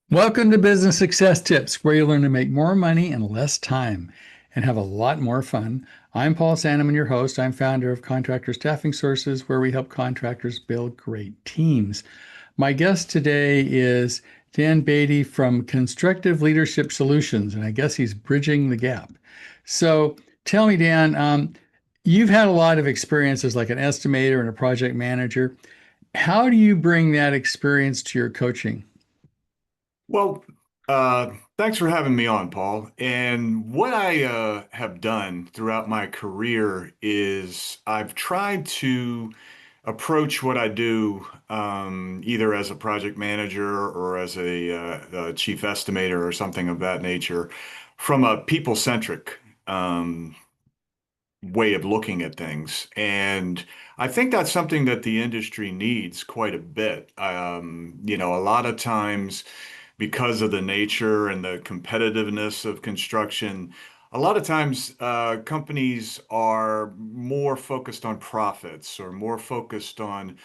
Welcome to Business Success Tips, where you learn to make more money in less time and have a lot more fun. I'm Paul Sanneman, your host. I'm founder of Contractor Staffing Sources, where we help contractors build great teams. My guest today is Dan Beatty from Constructive Leadership Solutions, and I guess he's bridging the gap. So tell me, Dan, you've had a lot of experience as like an estimator and a project manager. How do you bring that experience to your coaching? Well, thanks for having me on, Paul. And what I have done throughout my career is I've tried to approach what I do either as a project manager or as a chief estimator or something of that nature from a people-centric way of looking at things. And I think that's something that the industry needs quite a bit. A lot of times, because of the nature and the competitiveness of construction, a lot of times companies are more focused on profits or more focused on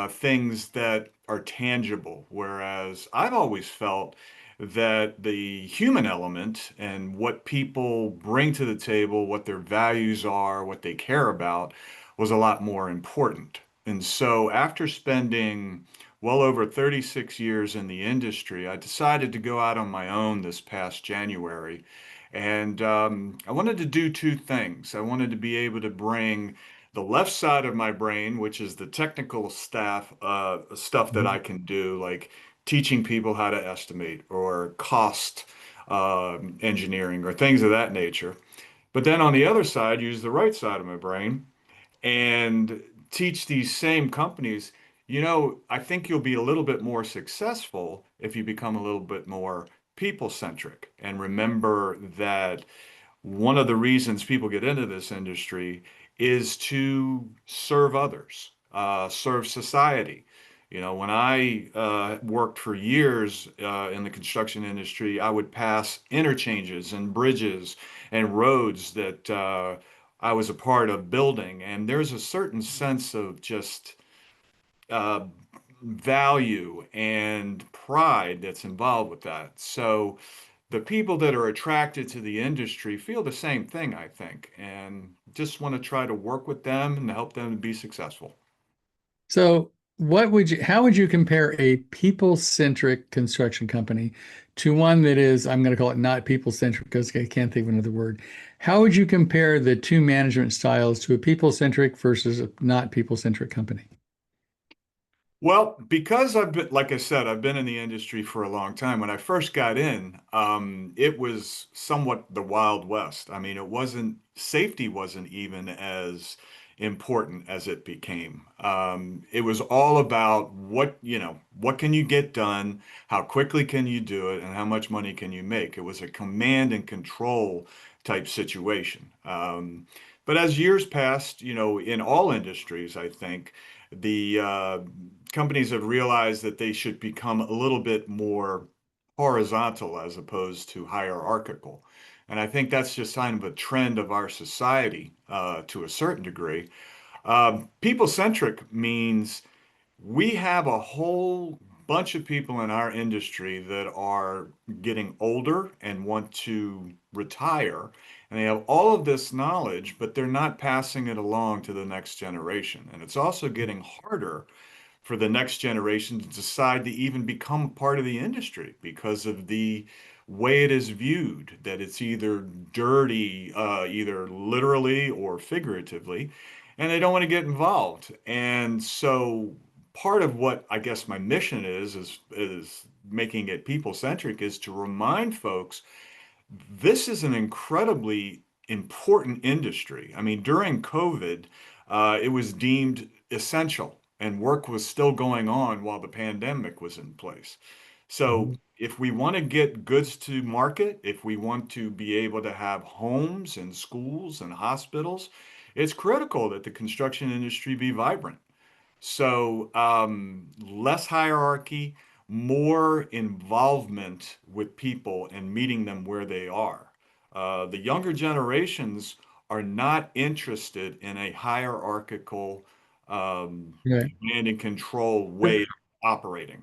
things that are tangible. Whereas I've always felt that the human element and what people bring to the table, what their values are, what they care about, was a lot more important. And so after spending well over 36 years in the industry, I decided to go out on my own this past January. And I wanted to do two things. I wanted to be able to bring the left side of my brain, which is the technical stuff that I can do, like teaching people how to estimate or cost engineering or things of that nature. But then on the other side, use the right side of my brain and teach these same companies, I think you'll be a little bit more successful if you become a little bit more people-centric. And remember that one of the reasons people get into this industry is to serve others, serve society. When I worked for years in the construction industry, I would pass interchanges and bridges and roads that I was a part of building, and there's a certain sense of just uh, value and pride that's involved with that. So the people that are attracted to the industry feel the same thing, I think, and just want to try to work with them and help them to be successful. So, how would you compare a people-centric construction company to one that is, I'm going to call it not people-centric because I can't think of another word. How would you compare the two management styles to a people-centric versus a not people-centric company? Well, because I've been, like I said, I've been in the industry for a long time. When I first got in, it was somewhat the Wild West. I mean, safety wasn't even as important as it became. It was all about what can you get done, how quickly can you do it, and how much money can you make. It was a command and control type situation. But as years passed, in all industries, I think the companies have realized that they should become a little bit more horizontal as opposed to hierarchical. And I think that's just kind of a trend of our society to a certain degree. People-centric means we have a whole bunch of people in our industry that are getting older and want to retire. And they have all of this knowledge, but they're not passing it along to the next generation. And it's also getting harder for the next generation to decide to even become part of the industry because of the way it is viewed, that it's either dirty, either literally or figuratively, and they don't want to get involved. And so part of what I guess my mission is making it people-centric is to remind folks this is an incredibly important industry. I mean, during COVID, it was deemed essential, and work was still going on while the pandemic was in place. So, Mhm. if we want to get goods to market, if we want to be able to have homes and schools and hospitals, it's critical that the construction industry be vibrant. So, less hierarchy, more involvement with people and meeting them where they are. The younger generations are not interested in a hierarchical, Okay. command and control way of operating.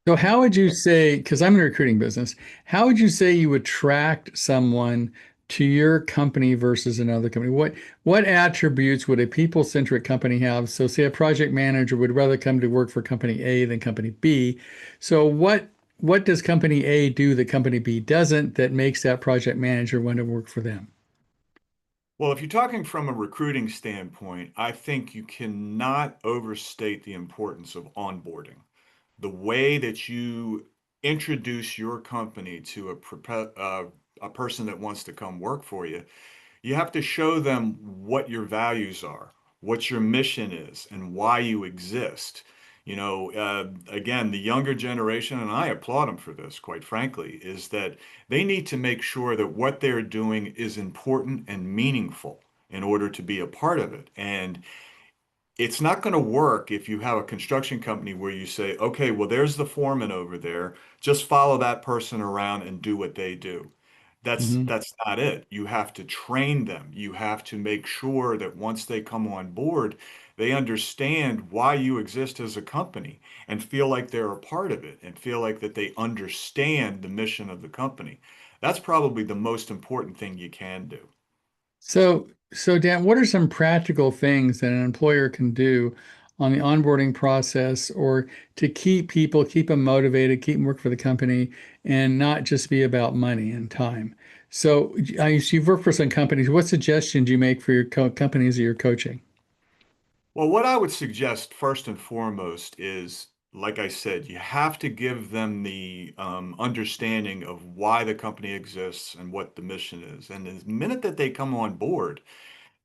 So how would you say, because I'm in a recruiting business, how would you say you attract someone to your company versus another company? What attributes would a people-centric company have? So say a project manager would rather come to work for company A than company B. So what does company A do that company B doesn't that makes that project manager want to work for them? Well, if you're talking from a recruiting standpoint, I think you cannot overstate the importance of onboarding. The way that you introduce your company to a person that wants to come work for you, you have to show them what your values are, what your mission is, and why you exist. Again, the younger generation, and I applaud them for this, quite frankly, is that they need to make sure that what they're doing is important and meaningful in order to be a part of it. And it's not going to work if you have a construction company where you say, okay, well, there's the foreman over there. Just follow that person around and do what they do. Mhm. That's not it. You have to train them. You have to make sure that once they come on board, they understand why you exist as a company and feel like they're a part of it and feel like that they understand the mission of the company. That's probably the most important thing you can do. So Dan, what are some practical things that an employer can do on the onboarding process or to keep people, keep them motivated, keep them work for the company, and not just be about money and time? So you've worked for some companies. What suggestions do you make for your companies that you're coaching? Well, what I would suggest first and foremost is, like I said, you have to give them the understanding of why the company exists and what the mission is. And the minute that they come on board,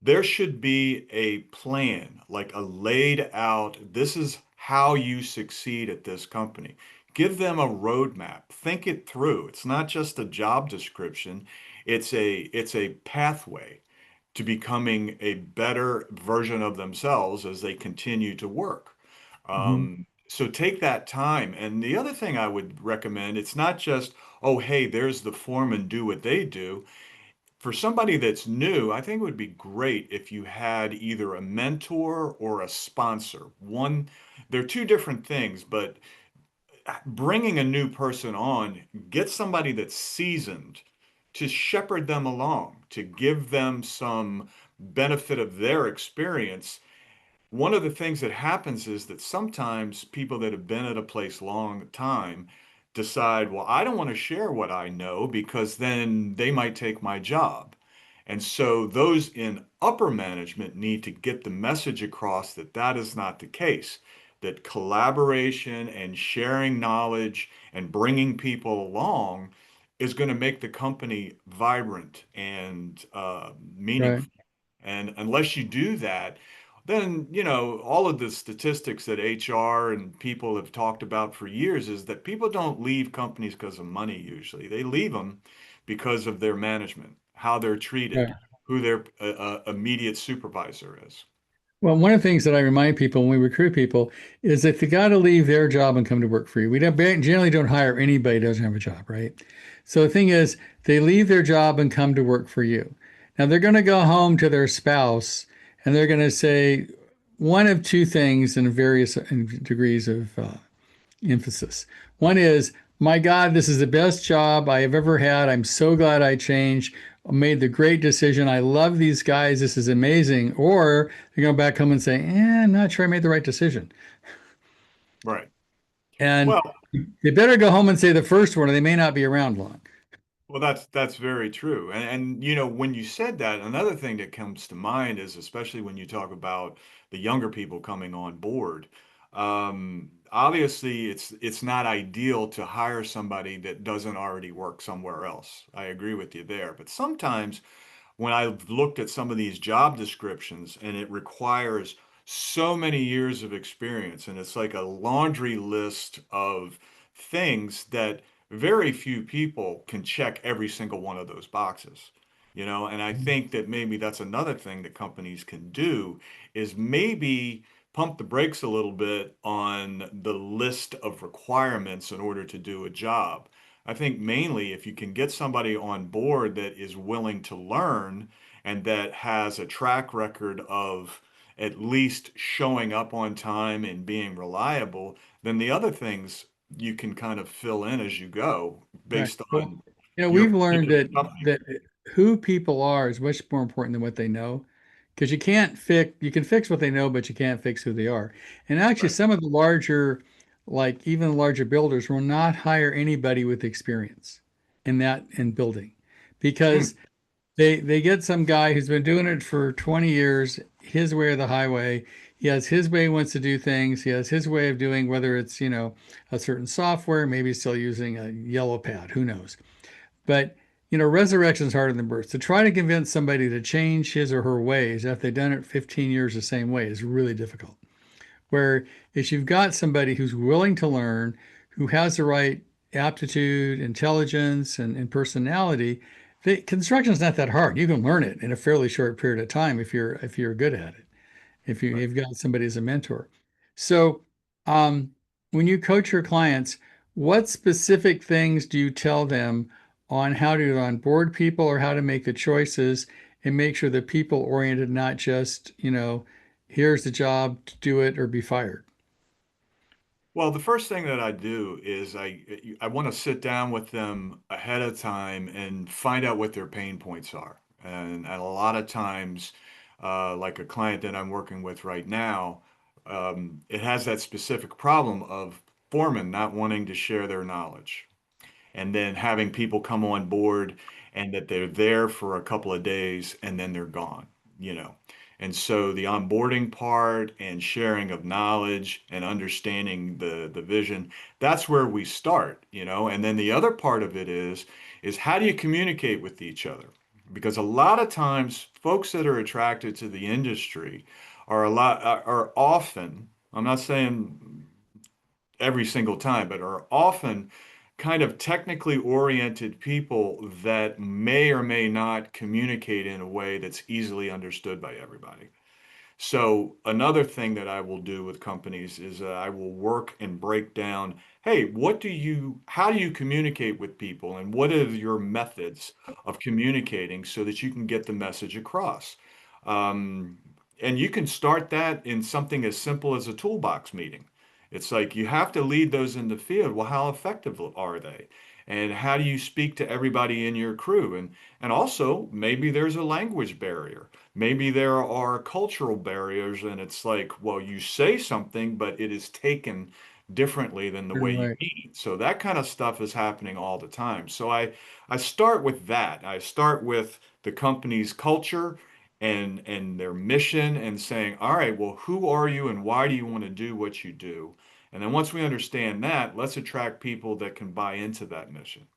there should be a plan, like a laid out, this is how you succeed at this company. Give them a roadmap. Think it through. It's not just a job description. It's a pathway to becoming a better version of themselves as they continue to work. Mhm. So take that time. And the other thing I would recommend, it's not just, oh, hey, there's the foreman, do what they do. For somebody that's new, I think it would be great if you had either a mentor or a sponsor. They're two different things, but bringing a new person on, get somebody that's seasoned to shepherd them along, to give them some benefit of their experience. One of the things that happens is that sometimes people that have been at a place long time decide, well, I don't want to share what I know because then they might take my job. And so those in upper management need to get the message across that that is not the case, that collaboration and sharing knowledge and bringing people along is going to make the company vibrant and Right. meaningful. And unless you do that, then, all of the statistics that HR and people have talked about for years is that people don't leave companies because of money usually. They leave them because of their management, how they're treated, Right. who their immediate supervisor is. Well, one of the things that I remind people when we recruit people is that they got to leave their job and come to work for you. We generally don't hire anybody who doesn't have a job, right? So the thing is, they leave their job and come to work for you. Now they're going to go home to their spouse and they're going to say one of two things in various degrees of emphasis. One is, my God, this is the best job I have ever had. I'm so glad I changed, made the great decision. I love these guys. This is amazing. Or they go back home and say, I'm not sure I made the right decision. Right. And Well, they better go home and say the first one, or they may not be around long. Well, that's very true. And when you said that, another thing that comes to mind is especially when you talk about the younger people coming on board. Obviously, it's not ideal to hire somebody that doesn't already work somewhere else. I agree with you there. But sometimes when I've looked at some of these job descriptions and it requires so many years of experience and it's like a laundry list of things that very few people can check every single one of those boxes. And I think that maybe that's another thing that companies can do is maybe pump the brakes a little bit on the list of requirements in order to do a job. I think mainly if you can get somebody on board that is willing to learn and that has a track record of at least showing up on time and being reliable, then the other things you can kind of fill in as you go Right. based Well, on your we've learned particular that company. that who people are is much more important than what they know, because you can fix what they know, but you can't fix who they are. And actually, Right. some of the larger, like even larger builders, will not hire anybody with experience in building, Hmm. because they get some guy who's been doing it for 20 years, his way or the highway. He has his way he wants to do things. He has his way of doing, whether it's, a certain software, maybe still using a yellow pad, who knows. But, resurrection is harder than birth. To try to convince somebody to change his or her ways after they've done it 15 years the same way is really difficult. Where if you've got somebody who's willing to learn, who has the right aptitude, intelligence, and personality, construction is not that hard. You can learn it in a fairly short period of time if you're good at it, if Right. you've got somebody as a mentor. So, um, when you coach your clients, what specific things do you tell them on how to onboard people or how to make the choices and make sure they're people oriented, not just, here's the job, do it or be fired? Well, the first thing that I do is I want to sit down with them ahead of time and find out what their pain points are. And a lot of times, like a client that I'm working with right now, it has that specific problem of foremen not wanting to share their knowledge, and then having people come on board and that they're there for a couple of days and then they're gone, you know. And so the onboarding part and sharing of knowledge and understanding the vision, that's where we start, you know. And then the other part of it is how do you communicate with each other? Because a lot of times folks that are attracted to the industry are often, I'm not saying every single time, but are often kind of technically oriented people that may or may not communicate in a way that's easily understood by everybody. So another thing that I will do with companies is I will work and break down, hey, how do you communicate with people and what are your methods of communicating so that you can get the message across? Um, and you can start that in something as simple as a toolbox meeting. It's like you have to lead those in the field. Well, how effective are they? And how do you speak to everybody in your crew? And also maybe there's a language barrier. Maybe there are cultural barriers, and it's like, well, you say something, but it is taken differently than the You're way you right. mean it. So that kind of stuff is happening all the time. So I start with that. I start with the company's culture and their mission and saying, all right, well, who are you and why do you want to do what you do? And then once we understand that, let's attract people that can buy into that mission.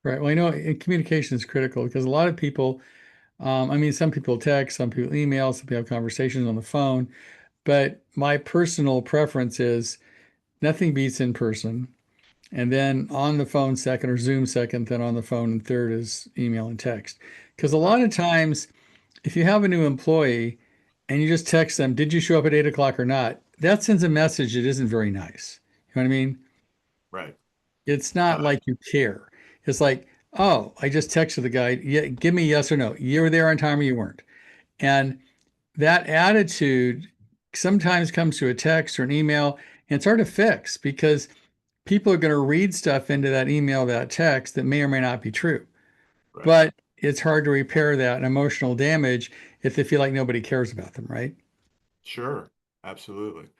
Right. Well, communication is critical because a lot of people, some people text, some people email, some people have conversations on the phone, but my personal preference is nothing beats in person. And then on the phone second or Zoom second, then on the phone and third is email and text. Because a Right, lot of times, if you have a new employee and you just text them, did you show up at 8 o'clock or not? That sends a message that isn't very nice. You know what I mean? right. It's Uh, not like you care. It's like, oh, I just texted the guy. Yeah, give me yes or no. You were there on time or you weren't. And that attitude sometimes comes to a text or an email, and it's hard to fix because people are going to read stuff into that email, that text that may or may not be true. right. But it's hard to repair that emotional damage if they feel like nobody cares about them, right? Sure. Absolutely.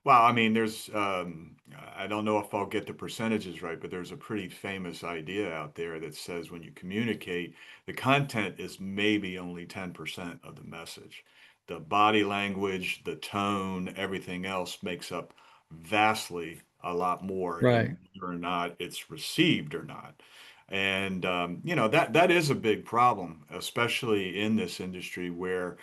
Well, I mean, I don't know if I'll get the percentages right, but there's a pretty famous idea out there that says when you communicate, the content is maybe only 10% of the message. The body language, the tone, everything else makes up vastly a lot more in Right. whether or not it's received or not. And that is a big problem, especially in this industry where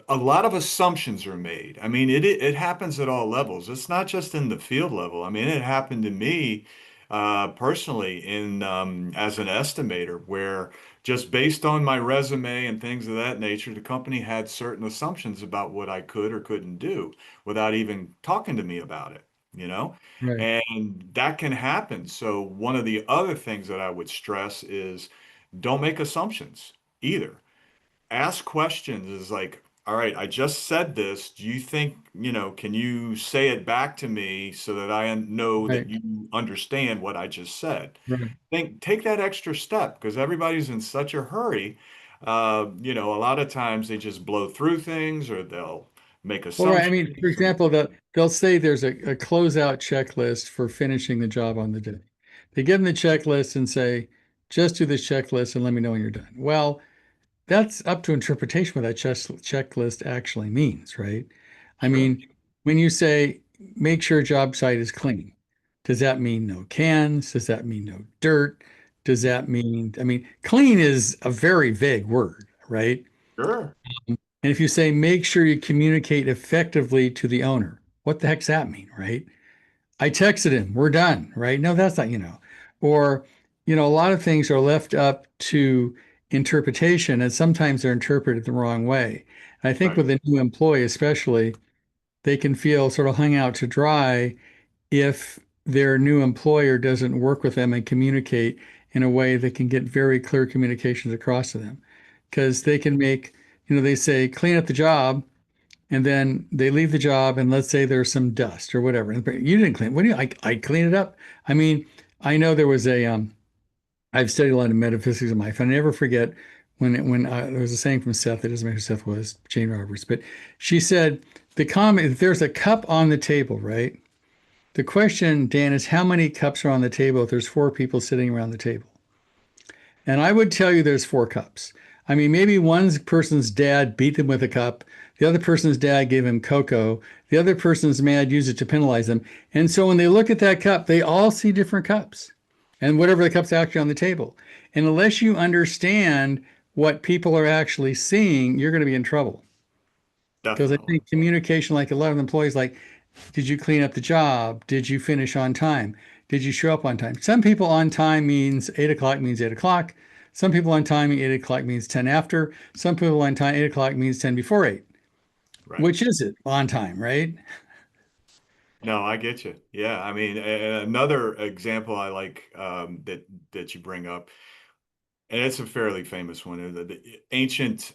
a lot of assumptions are made. I mean, it happens at all levels. It's not just in the field level. I mean, it happened to me personally in as an estimator, where just based on my resume and things of that nature, the company had certain assumptions about what I could or couldn't do without even talking to me about it, you know? Right. And that can happen. So one of the other things that I would stress is don't make assumptions either. Ask questions is like, all right, I just said this. Do you think, can you say it back to me so that I know that Right. you understand what I just said? Right. Take that extra step because everybody's in such a hurry. A lot of times they just blow through things or they'll make Well, right. I mean, for assumptions. example, they'll say there's a closeout checklist for finishing the job on the day. They give them the checklist and say, just do this checklist and let me know when you're done. Well, that's up to interpretation what that checklist actually means, right? I Sure. mean, when you say make sure job site is clean, does that mean no cans? Does that mean no dirt? Does that mean, I mean, clean is a very vague word, right? Sure. And if you say make sure you communicate effectively to the owner, what the heck's that mean, right? I texted him, we're done, right? No, that's not, or, a lot of things are left up to interpretation, and sometimes they're interpreted the wrong way. And I think Right. with a new employee, especially, they can feel sort of hung out to dry if their new employer doesn't work with them and communicate in a way that can get very clear communications across to them. Because they can make, they say, clean up the job, and then they leave the job, and let's say there's some dust or whatever. You didn't clean. What do you? I clean it up. I mean, I know there was I've studied a lot of metaphysics in my life. I never forget when there was a saying from Seth. It doesn't matter who Seth was, Jane Roberts, but she said the comment. If there's a cup on the table, right? The question, Dan, is how many cups are on the table if there's four people sitting around the table? And I would tell you there's four cups. I mean, maybe one person's dad beat them with a cup. The other person's dad gave him cocoa. The other person's mad used it to penalize them. And so when they look at that cup, they all see different cups and whatever the cup's actually on the table. And unless you understand what people are actually seeing, you're going to be in trouble. Because I Definitely. think communication, like a lot of employees, like, did you clean up the job? Did you finish on time? Did you show up on time? Some people on time means 8 o'clock means 8 o'clock. Some people on time 8 o'clock means 10 after. Some people on time 8 o'clock means 10 before 8. Right. Which is it on time, right? No, I get you. Yeah. I mean, another example I like that you bring up. And it's a fairly famous one. The ancient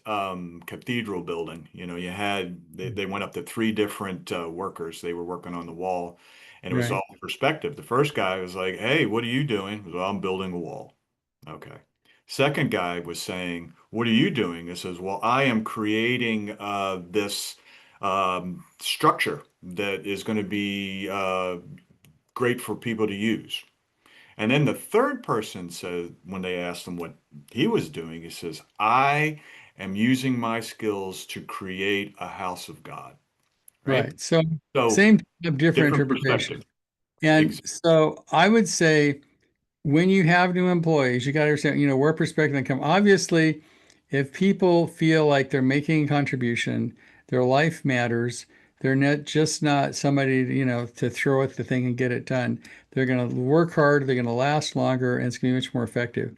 cathedral building. You had they went up to three different workers. They were working on the wall, and it was Right, all perspective. The first guy was like, "Hey, what are you doing?" He goes, "Well, I'm building a wall." Okay. Second guy was saying, "What are you doing?" It says, "Well, I am creating this structure that is going to be great for people to use." And then the third person said, when they asked him what he was doing, he says, I am using my skills to create a house of God, right? right. So So same type of different different interpretation. perspective. And Ex- so I would say when you have new employees, you got to understand, where perspective they come. Obviously, if people feel like they're making a contribution, their life matters, they're not somebody, to throw at the thing and get it done. They're going to work hard, they're going to last longer, and it's going to be much more effective.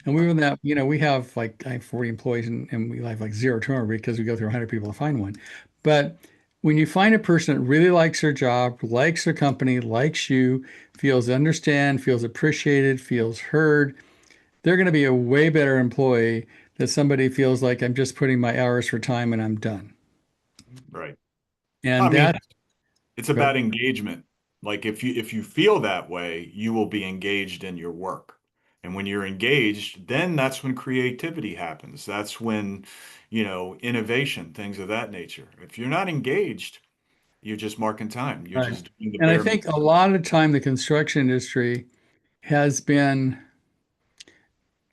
And we Right, were that, we have I have 40 employees and we have like zero turnover because we go through 100 people to find one. But when you find a person that really likes their job, likes their company, likes you, feels understand, feels appreciated, feels heard, they're going to be a way better employee than somebody feels like I'm just putting my hours for time and I'm done. right. I And mean, that, it's but about engagement. Like if you feel that way, you will be engaged in your work. And when you're engaged, then that's when creativity happens. That's when, innovation, things of that nature. If you're not engaged, you're just marking time. You're right. just doing the And I bare think minimum. a lot of time the construction industry has been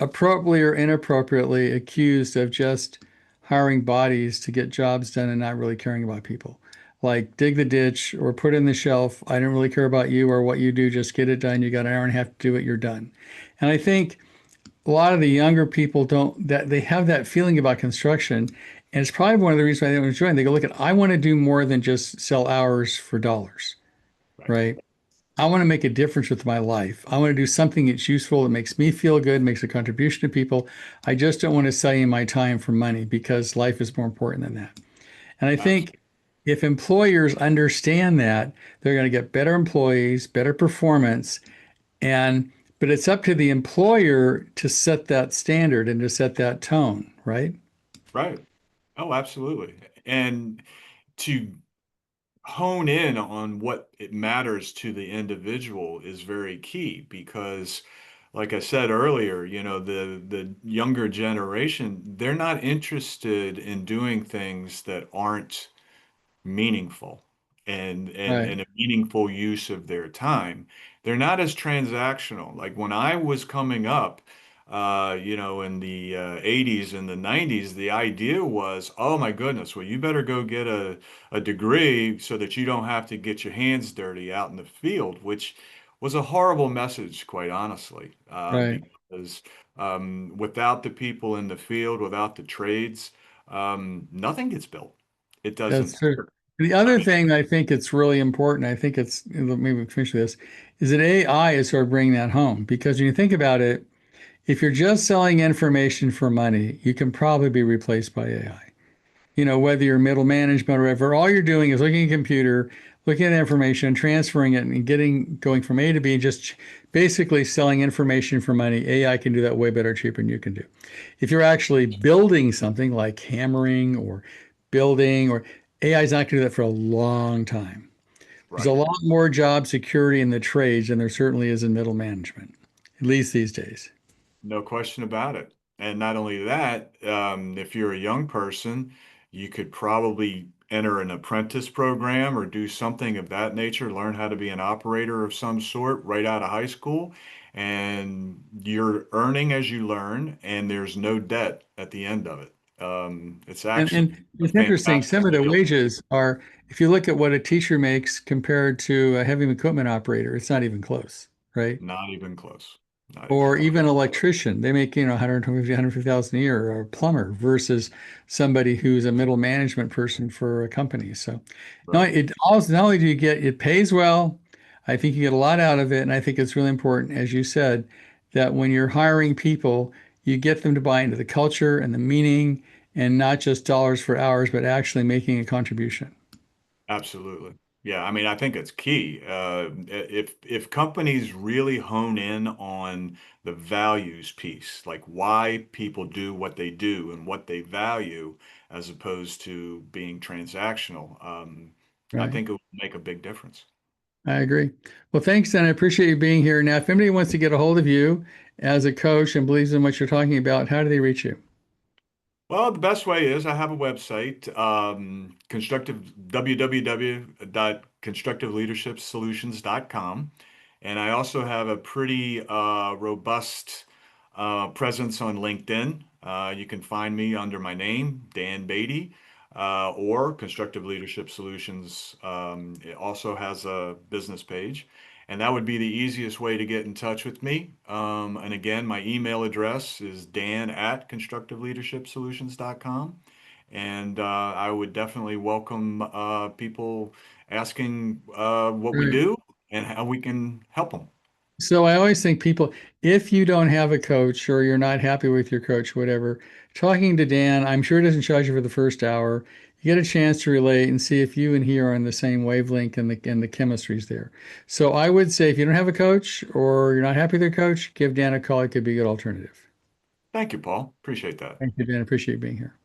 appropriately or inappropriately accused of just hiring bodies to get jobs done and not really caring about people. Like dig the ditch or put in the shelf. I don't really care about you or what you do. Just get it done. You got an hour and a half to do it. You're done. And I think a lot of the younger people don't that they have that feeling about construction. And it's probably one of the reasons why they don't enjoy it. They go, look at, I want to do more than just sell hours for dollars, Right. right? I want to make a difference with my life. I want to do something that's useful, that makes me feel good, makes a contribution to people. I just don't want to sell you my time for money because life is more important than that. And I think Absolutely. if employers understand that, they're going to get better employees, better performance, and but it's up to the employer to set that standard and to set that tone, right? Right. Oh, absolutely. And to hone in on what it matters to the individual is very key because like I said earlier, the younger generation, they're not interested in doing things that aren't meaningful and Right. a meaningful use of their time. They're not as transactional. Like when I was coming up, in the 80s and the 90s, the idea was, oh my goodness, well, you better go get a degree so that you don't have to get your hands dirty out in the field, which was a horrible message, quite honestly, Right. because without the people in the field, without the trades, nothing gets built. It That's doesn't. true. The other thing I think it's really important, I think it's, maybe we finish this, is that AI is sort of bringing that home. Because when you think about it, if you're just selling information for money, you can probably be replaced by AI. Whether you're middle management or whatever, all you're doing is looking at a computer, looking at information, transferring it, and going from A to B, and just basically selling information for money. AI can do that way better, cheaper than you can do. If you're actually building something like hammering or building, or AI is not going to do that for a long time. There's a Right. lot more job security in the trades than there certainly is in middle management, at least these days. No question about it. And not only that, if you're a young person, you could probably enter an apprentice program or do something of that nature, learn how to be an operator of some sort right out of high school. And you're earning as you learn, and there's no debt at the end of it. It's actually And a it's interesting, fantastic some of the skill. wages are, if you look at what a teacher makes compared to a heavy equipment operator, it's not even close, right? Not even close. Not even Or close. even electrician, they make, 120, 150,000 a year, or a plumber versus somebody who's a middle management person for a company. So no, Right. it also, not only do you get, it pays well, I think you get a lot out of it. And I think it's really important, as you said, that when you're hiring people, you get them to buy into the culture and the meaning and not just dollars for hours, but actually making a contribution. Absolutely. Yeah, I mean, I think it's key. If companies really hone in on the values piece, like why people do what they do and what they value, as opposed to being transactional, I Right. think it will make a big difference. I agree. Well, thanks, Dan. I appreciate you being here. Now, if anybody wants to get a hold of you as a coach and believes in what you're talking about, how do they reach you? Well, the best way is I have a website, www.constructiveleadershipsolutions.com. And I also have a pretty robust presence on LinkedIn. You can find me under my name, Dan Beatty, or Constructive Leadership Solutions. It also has a business page. And that would be the easiest way to get in touch with me. And again, my email address is dan@constructiveleadershipsolutions.com. And I would definitely welcome people asking what we Right. do and how we can help them. So I always think people, if you don't have a coach or you're not happy with your coach, whatever, talking to Dan, I'm sure he doesn't charge you for the first hour. You get a chance to relate and see if you and he are on the same wavelength and the chemistry's there. So I would say if you don't have a coach or you're not happy with your coach, give Dan a call. It could be a good alternative. Thank you, Paul. Appreciate that. Thank you, Dan. Appreciate you being here.